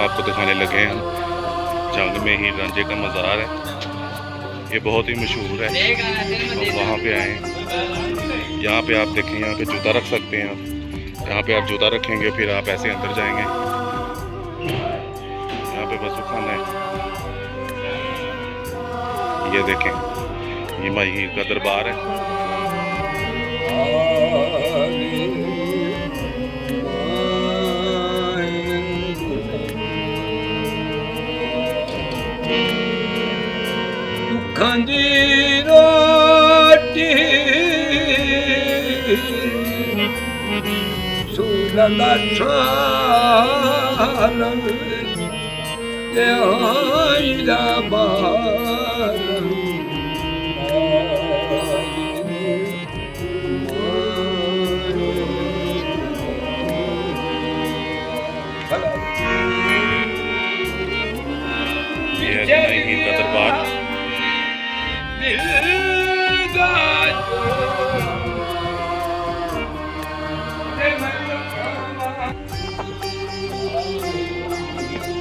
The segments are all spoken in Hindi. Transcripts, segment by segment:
आपको दिखाने लगे हैं हम। जंग में हीर रांझे का मज़ार है, ये बहुत ही मशहूर है। हम वहाँ पे आए हैं। यहाँ पे आप देखें, यहाँ पे जूता रख सकते हैं आप। यहाँ पे आप जूता रखेंगे फिर आप ऐसे अंदर जाएंगे। यहाँ पे वज़ू खाना है। ये देखें, ये माई हीर का दरबार है। खंदी रोटी सुलगा छाल देहाइला बाल ये है माई हीर का दरबार।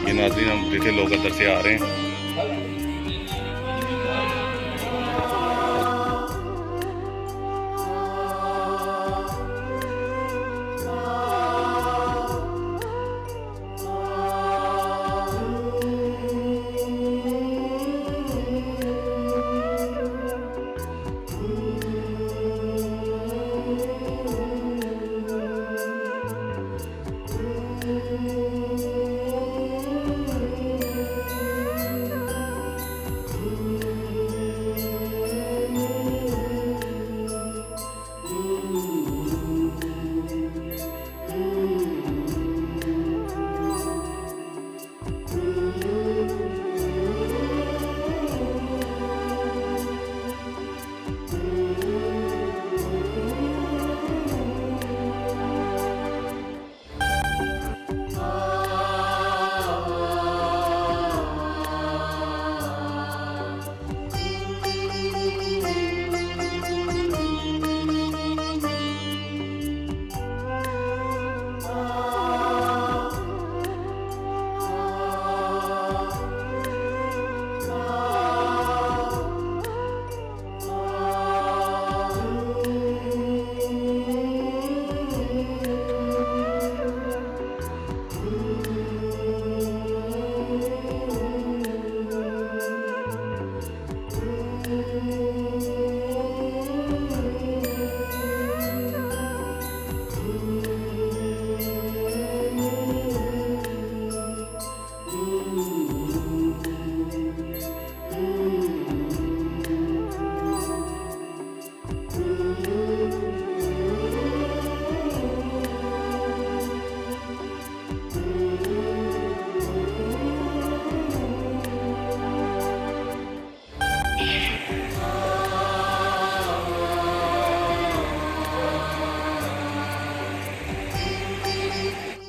ये नाज़रीन हम देखे लोग अंदर से आ रहे हैं।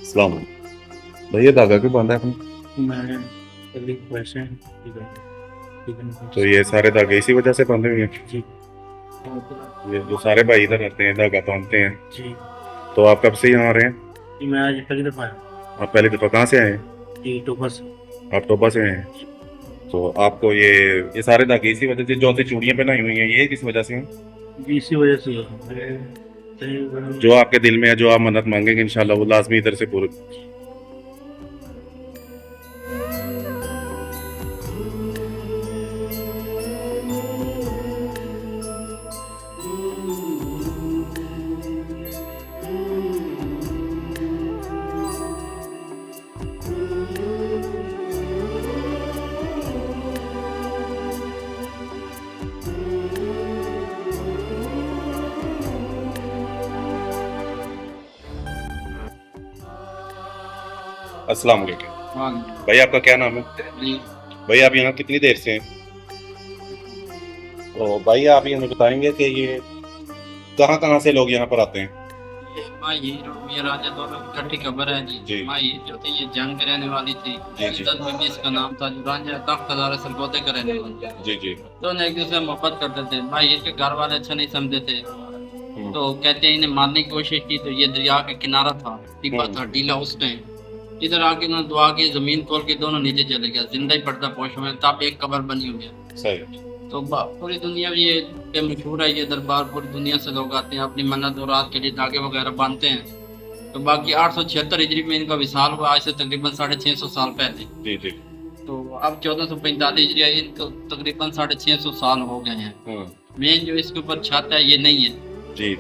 अस्सलाम वालेकुम। भैया धागा क्यों बांधा है आपने? तो ये सारे धागे इसी वजह से बांधे हुए हैं? जी ये जो सारे भाई इधर रहते हैं धागा बांधते हैं। जी तो आप कब से यहाँ आ रहे हैं? जी मैं आज पहली दफ़ा आया। आप पहली दफ़ा कहाँ से आए हैं? जी टोपा से। आप टोबा से आए हैं। तो आपको ये सारे धागे इसी वजह से, जो सी चूड़ियाँ पहनाई हुई हैं, ये किस वजह से हैं? जी इसी वजह से जो आपके दिल में है, जो आप मन्नत मांगेंगे इंशाल्लाह वो लाजमी इधर से पूरे। अस्सलाम वालेकुम। हाँ भाई आपका क्या नाम है? जी भाई आप यहाँ कितनी देर से हैं? तो भाई आप ये हमें बताएंगे कि ये कहाँ कहाँ से लोग यहाँ पर आते हैं? ये मियां राजा दोनों की इकट्ठी खबर है जी। जी। माँ ये जो थी ये जंग में रहने वाली थी। जी, जी। इज्जत में भी इसका नाम था। जो राजा तख्त हज़ारे सरगोदे का रहने वाला। जी जी। दोनों एक दूसरे से मोहब्बत करते थे। भाई इसके घर वाले अच्छा नहीं समझते थे, तो कहते हैं इन्हें मारने की कोशिश की, तो ये दरिया का किनारा था, टिब्बा था, डीला उस टाइम। इधर आके ना दुआ की जमीन खोल के दोनों नीचे चले गया, जिंदा ही पर्दा पोश में, तब एक कब्र बनी हुई है। सही। तो पूरी दुनिया में ये मशहूर है ये दरबार, पूरी दुनिया से लोग आते हैं अपनी मन्नत और रात के लिए धागे वगैरह बांधते हैं। तो बाकी 876 हिजरी में इनका विशाल हुआ, आज से तकरीबन 650 साल पहले। जी जी। तो अब 1445 हिजरी है, इनको तकरीबन 650 साल हो गए हैं। मेन जो इसके ऊपर छत है ये नहीं है जी,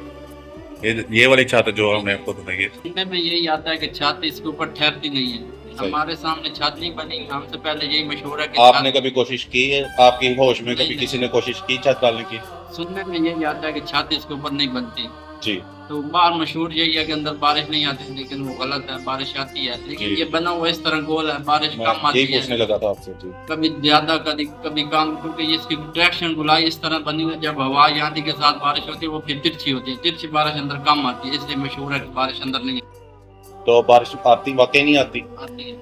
ये वाली छत जो हमने आपको बताई है, सुनने में यही आता है कि छत इसके ऊपर ठहरती नहीं है। हमारे सामने छत नहीं बनी, हमसे पहले यही मशहूर है कि आपने कभी कोशिश की है, आपकी होश में कभी किसी ने कोशिश की छत डालने की? सुनने में यही आता है कि छत इसके ऊपर नहीं बनती जी। तो बाहर मशहूर यही है कि अंदर बारिश नहीं आती, लेकिन वो गलत है, बारिश आती है, लेकिन ये बना हुआ इस तरह गोल है, बारिश कम आती यही पूछने है, लगा था आपसे जी। कभी ज्यादा कभी कम, क्योंकि इसकी डायरेक्शन गुलाई इस तरह बनी हुई है, जब हवा आंधी के साथ बारिश होती है वो फिर तिरछी होती है, तिरछी बारिश अंदर कम आती है, इसलिए मशहूर है कि बारिश अंदर नहीं तो बारिश आती वाकई नहीं आती? आती है।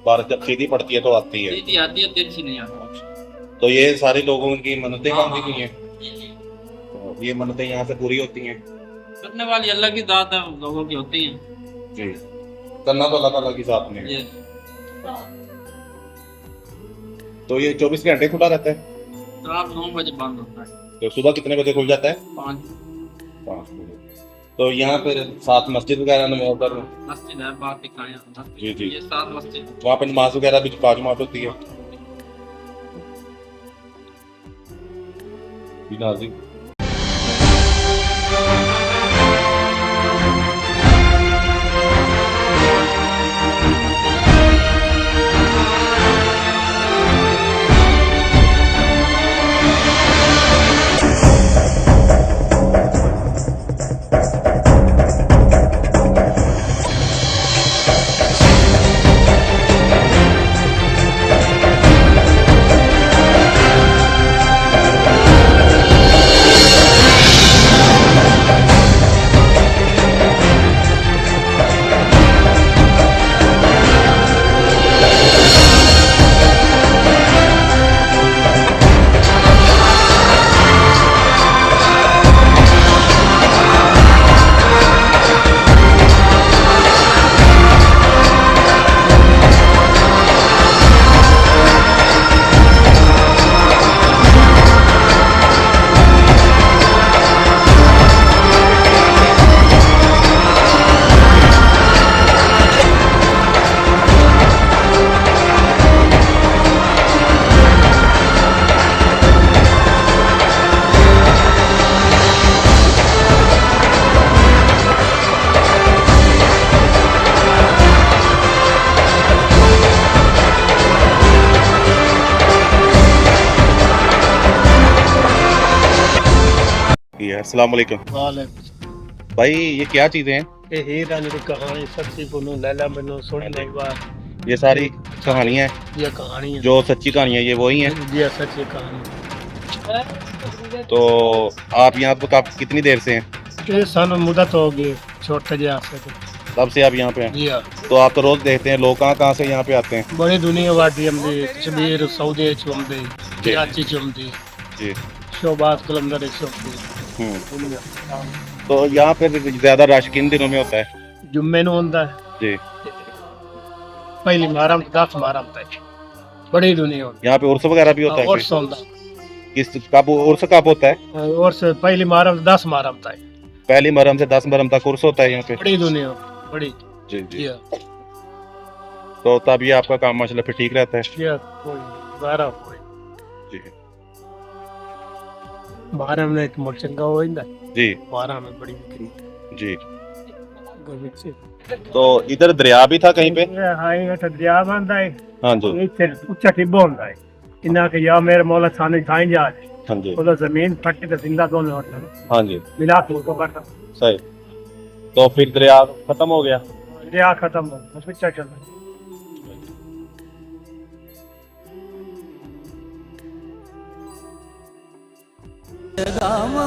बारिश जब सीधी पड़ती है तो आती है। सीधी आती है, तिरछी नहीं आती। तो ये सारे लोगों की मन्नतें हाँ, बांधी हुई हैं, तो ये मन्नतें यहाँ से पूरी होती हैं करने वाली अल्लाह की दात है, लोगों की होती है जी। करना तो अल्लाह ताला की साथ में है। ये। तो ये 24 घंटे खुला रहता है? तो आप 9 बजे बंद होता है, तो सुबह कितने बजे खुल जाता है? 5 5 बजे। तो यहाँ पर साथ मस्जिद वगैरह में उधर मस्जिद है, बात दिखाया जी जी, ये 7 मस्जिद वहाँ पे नमाज वगैरह भी 5 जमात होती है जी नाज़रीन। अस्सलाम वालेकुम भाई, ये क्या चीजें हैं? ये हीर रानी की कहानी, सच्ची बोलो लैला बनो सुनने बार, ये सारी कहानियां हैं ये कहानी है जो सच्ची कहानियां, ये वही हैं? ये सच्ची कहानी। तो आप यहाँ पर कितनी देर से हैं? ये सन मुदत हो गई छोटे जैसे तो तब से आप यहाँ पे हैं? जी हाँ। तो आप तो रोज देखते हैं लोग कहाँ कहाँ से यहाँ पे आते हैं? बड़ी दुनिया वाटी हमदी कश्मीर सऊदी चुमदी कराची चुमदी जी, शोबाज कलंदर चुमदी। तो यहाँ पे ज्यादा रश किन दिनों में होता है? जुम्मे नु होंदा है जी। पहली मुहर्रम 10 मुहर्रम तक बड़ी दुनिया होती यहाँ पे उर्स वगैरह भी होता है? उर्स होंदा किस कब उर्स कब होता है? उर्स पहली मुहर्रम 10 मुहर्रम तक, पहली मुहर्रम से 10 मुहर्रम तक उर्स होता है यहाँ पे? बड़ी दुनिया बड़ी जी जी। जी तो तब ये आपका काम माशाल्लाह फिर ठीक रहता है? जी कोई बारा कोई जी मुहर्रम में तो चंगा हो इंदा जी, मुहर्रम में बड़ी बिक्री जी। गोविंद से तो इधर दरिया भी था कहीं पे? हां ये तो दरिया बंदा है। हाँ जी, इथे ऊंचा टिब्बो होता है इना के या मेरे मौला थाने खाई जा हाँ जी, बोलो जमीन फट के जिंदा दोनों होता है हाँ जी, मिला के उसको बटा सही। तो फिर दरिया खत्म हो गया? दरिया खत्म हो गया ऊंचा चल गावा